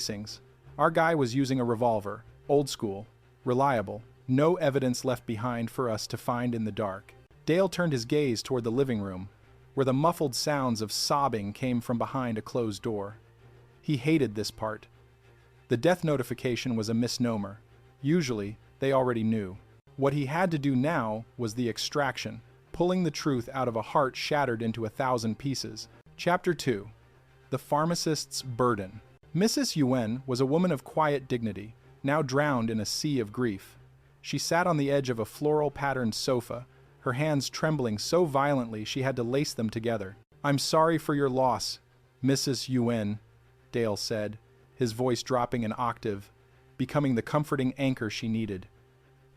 casings. Our guy was using a revolver, old school, reliable, no evidence left behind for us to find in the dark. Dale turned his gaze toward the living room, where the muffled sounds of sobbing came from behind a closed door. He hated this part. The death notification was a misnomer. Usually, they already knew. What he had to do now was the extraction, pulling the truth out of a heart shattered into 1,000 pieces. Chapter 2. The Pharmacist's Burden. Mrs. Yuen was a woman of quiet dignity, now drowned in a sea of grief. She sat on the edge of a floral-patterned sofa, her hands trembling so violently she had to lace them together. "I'm sorry for your loss, Mrs. Yuen," Dale said, his voice dropping an octave, becoming the comforting anchor she needed.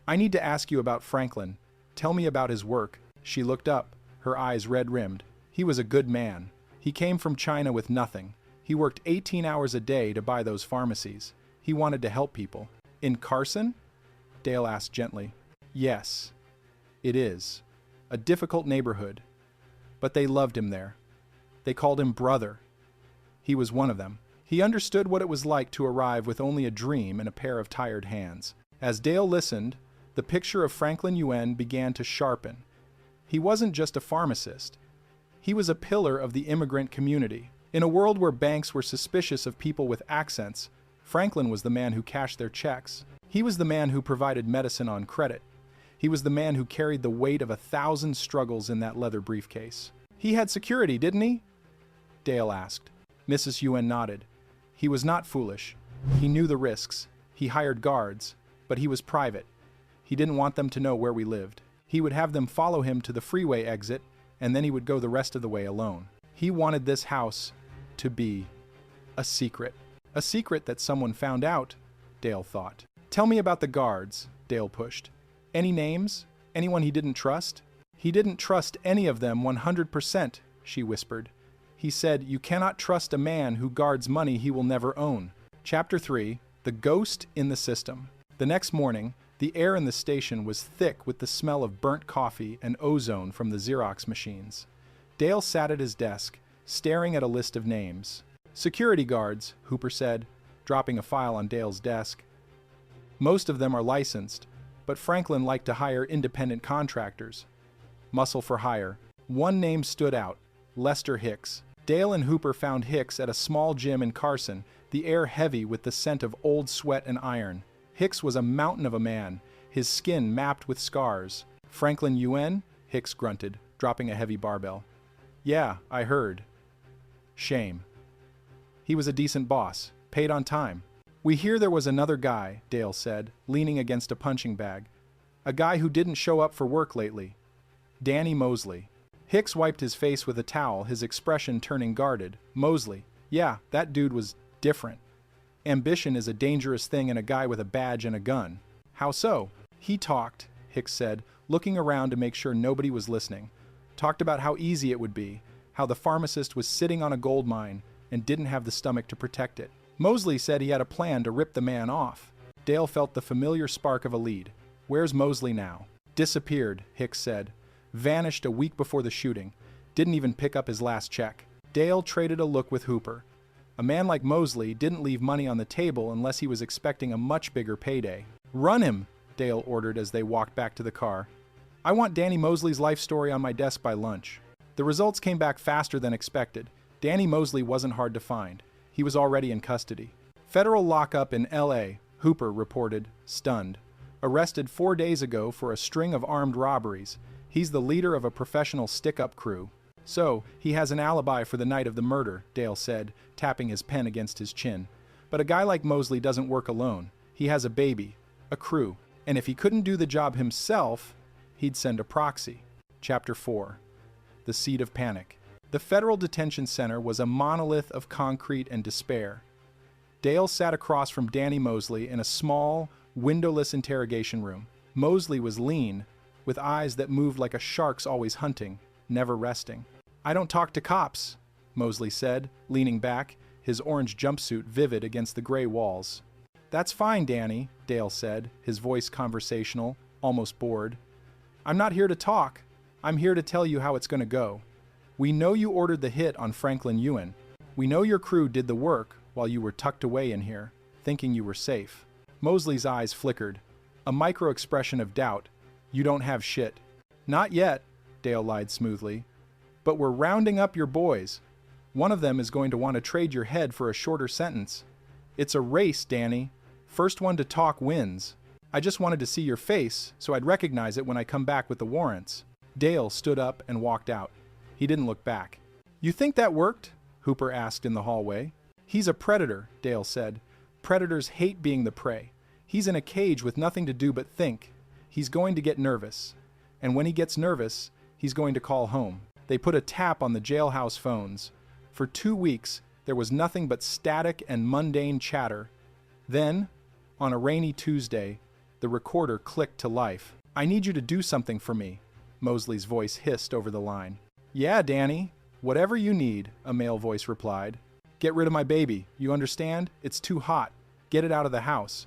"I need to ask you about Franklin. Tell me about his work." She looked up, her eyes red-rimmed. He was a good man. He came from China with nothing. He worked 18 hours a day to buy those pharmacies. He wanted to help people. "In Carson?" Dale asked gently. "Yes, it is. A difficult neighborhood. But they loved him there. They called him brother. He was one of them." He understood what it was like to arrive with only a dream and a pair of tired hands. As Dale listened, the picture of Franklin Yuen began to sharpen. He wasn't just a pharmacist. He was a pillar of the immigrant community. In a world where banks were suspicious of people with accents, Franklin was the man who cashed their checks. He was the man who provided medicine on credit. He was the man who carried the weight of 1,000 struggles in that leather briefcase. "He had security, didn't he?" Dale asked. Mrs. Yuen nodded. "He was not foolish. He knew the risks. He hired guards, but he was private. He didn't want them to know where we lived. He would have them follow him to the freeway exit, and then he would go the rest of the way alone. He wanted this house to be a secret. A secret that someone found out," Dale thought. "Tell me about the guards," Dale pushed. "Any names? Anyone he didn't trust?" "He didn't trust any of them 100%, she whispered. "He said, 'You cannot trust a man who guards money he will never own.'" Chapter 3. The Ghost in the System. The next morning, the air in the station was thick with the smell of burnt coffee and ozone from the Xerox machines. Dale sat at his desk, staring at a list of names. "Security guards," Hooper said, dropping a file on Dale's desk. "Most of them are licensed, but Franklin liked to hire independent contractors. Muscle for hire." One name stood out, Lester Hicks. Dale and Hooper found Hicks at a small gym in Carson, the air heavy with the scent of old sweat and iron. Hicks was a mountain of a man, his skin mapped with scars. "Franklin Yuen?" Hicks grunted, dropping a heavy barbell. "Yeah, I heard." "Shame. He was a decent boss, paid on time." "We hear there was another guy," Dale said, leaning against a punching bag. "A guy who didn't show up for work lately. Danny Mosley." Hicks wiped his face with a towel, his expression turning guarded. "Mosley. Yeah, that dude was different. Ambition is a dangerous thing in a guy with a badge and a gun." "How so?" "He talked," Hicks said, looking around to make sure nobody was listening. "Talked about how easy it would be, how the pharmacist was sitting on a gold mine and didn't have the stomach to protect it. Mosley said he had a plan to rip the man off." Dale felt the familiar spark of a lead. "Where's Mosley now?" "Disappeared," Hicks said. "Vanished a week before the shooting. Didn't even pick up his last check." Dale traded a look with Hooper. A man like Mosley didn't leave money on the table unless he was expecting a much bigger payday. "Run him," Dale ordered as they walked back to the car. "I want Danny Mosley's life story on my desk by lunch." The results came back faster than expected. Danny Mosley wasn't hard to find. He was already in custody. "Federal lockup in L.A., Hooper reported, stunned. "Arrested 4 days ago for a string of armed robberies. He's the leader of a professional stick-up crew." "So, he has an alibi for the night of the murder," Dale said, tapping his pen against his chin. "But a guy like Mosley doesn't work alone. He has a baby, a crew, and if he couldn't do the job himself, he'd send a proxy." Chapter 4. The Seed of Panic. The federal detention center was a monolith of concrete and despair. Dale sat across from Danny Mosley in a small, windowless interrogation room. Mosley was lean, with eyes that moved like a shark's always hunting, never resting. "I don't talk to cops," Mosley said, leaning back, his orange jumpsuit vivid against the gray walls. "That's fine, Danny," Dale said, his voice conversational, almost bored. "I'm not here to talk. I'm here to tell you how it's going to go. We know you ordered the hit on Franklin Yuen. We know your crew did the work, while you were tucked away in here, thinking you were safe. Mosley's eyes flickered. A micro-expression of doubt. You don't have shit. Not yet, Dale lied smoothly. But we're rounding up your boys. One of them is going to want to trade your head for a shorter sentence. It's a race, Danny. First one to talk wins. I just wanted to see your face, so I'd recognize it when I come back with the warrants. Dale stood up and walked out. He didn't look back. You think that worked? Hooper asked in the hallway. He's a predator, Dale said. Predators hate being the prey. He's in a cage with nothing to do but think. He's going to get nervous. And when he gets nervous, he's going to call home. They put a tap on the jailhouse phones. For 2 weeks, there was nothing but static and mundane chatter. Then, on a rainy Tuesday, the recorder clicked to life. I need you to do something for me, Mosley's voice hissed over the line. Yeah, Danny, whatever you need, a male voice replied. Get rid of my baby, you understand? It's too hot. Get it out of the house.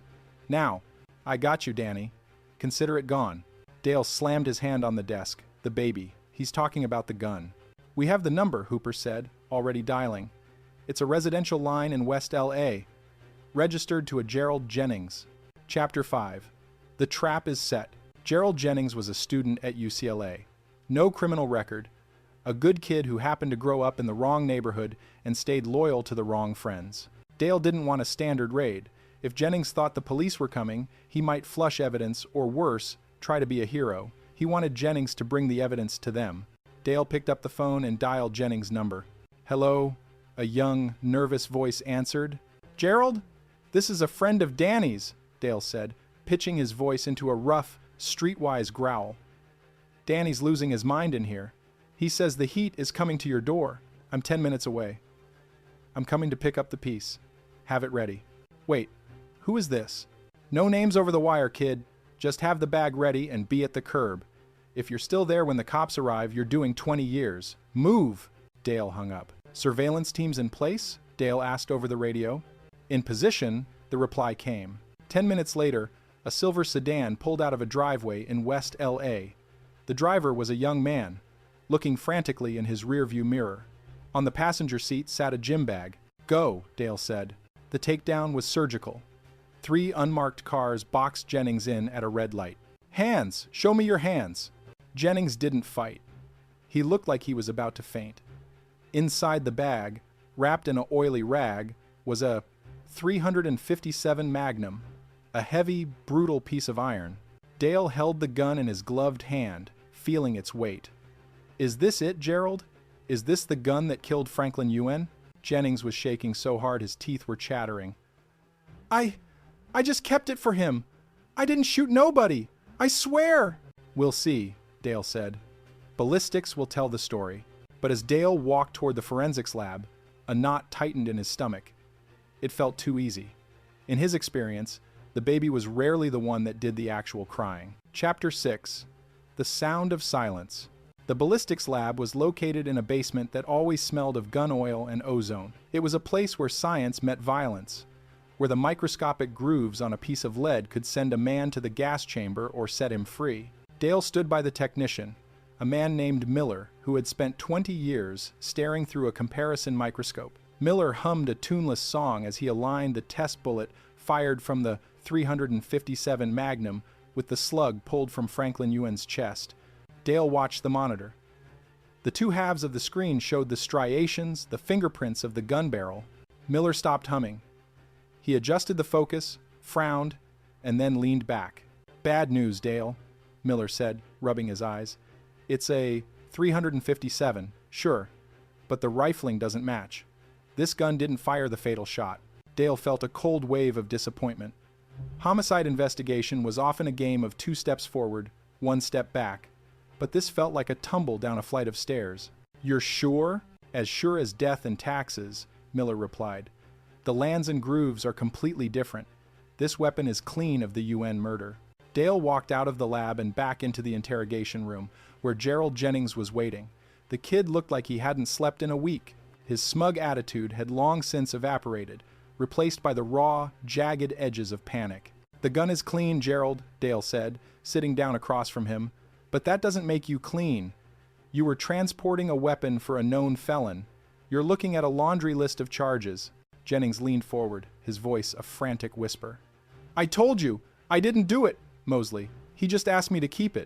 Now, I got you, Danny. Consider it gone. Dale slammed his hand on the desk. The baby. He's talking about the gun. We have the number, Hooper said, already dialing. It's a residential line in West L.A. Registered to a Gerald Jennings. Chapter 5. The trap is set. Gerald Jennings was a student at UCLA. No criminal record. A good kid who happened to grow up in the wrong neighborhood and stayed loyal to the wrong friends. Dale didn't want a standard raid. If Jennings thought the police were coming, he might flush evidence, or worse, try to be a hero. He wanted Jennings to bring the evidence to them. Dale picked up the phone and dialed Jennings' number. Hello? A young, nervous voice answered. Gerald? This is a friend of Danny's, Dale said, pitching his voice into a rough, streetwise growl. Danny's losing his mind in here. He says the heat is coming to your door. I'm 10 minutes away. I'm coming to pick up the piece. Have it ready. Wait, who is this? No names over the wire, kid. Just have the bag ready and be at the curb. If you're still there when the cops arrive, you're doing 20 years. Move! Dale hung up. Surveillance teams in place? Dale asked over the radio. In position, the reply came. 10 minutes later, a silver sedan pulled out of a driveway in West L.A. The driver was a young man, looking frantically in his rearview mirror. On the passenger seat sat a gym bag. Go, Dale said. The takedown was surgical. 3 unmarked cars boxed Jennings in at a red light. Hands! Show me your hands! Jennings didn't fight. He looked like he was about to faint. Inside the bag, wrapped in an oily rag, was a .357 Magnum, a heavy, brutal piece of iron. Dale held the gun in his gloved hand, feeling its weight. Is this it, Gerald? Is this the gun that killed Franklin Yuen? Jennings was shaking so hard his teeth were chattering. I just kept it for him. I didn't shoot nobody. I swear. We'll see, Dale said. Ballistics will tell the story. But as Dale walked toward the forensics lab, a knot tightened in his stomach. It felt too easy. In his experience, the baby was rarely the one that did the actual crying. Chapter 6. The Sound of Silence. The ballistics lab was located in a basement that always smelled of gun oil and ozone. It was a place where science met violence, where the microscopic grooves on a piece of lead could send a man to the gas chamber or set him free. Dale stood by the technician, a man named Miller, who had spent 20 years staring through a comparison microscope. Miller hummed a tuneless song as he aligned the test bullet fired from the .357 Magnum with the slug pulled from Franklin Yuen's chest. Dale watched the monitor. The 2 halves of the screen showed the striations, the fingerprints of the gun barrel. Miller stopped humming. He adjusted the focus, frowned, and then leaned back. Bad news, Dale, Miller said, rubbing his eyes. It's a .357, sure, but the rifling doesn't match. This gun didn't fire the fatal shot. Dale felt a cold wave of disappointment. Homicide investigation was often a game of 2 steps forward, 1 step back, but this felt like a tumble down a flight of stairs. You're sure? As sure as death and taxes, Miller replied. The lands and grooves are completely different. This weapon is clean of the UN murder. Dale walked out of the lab and back into the interrogation room, where Gerald Jennings was waiting. The kid looked like he hadn't slept in a week. His smug attitude had long since evaporated, replaced by the raw, jagged edges of panic. The gun is clean, Gerald, Dale said, sitting down across from him. But that doesn't make you clean. You were transporting a weapon for a known felon. You're looking at a laundry list of charges. Jennings leaned forward, his voice a frantic whisper. I told you! I didn't do it, Mosley. He just asked me to keep it.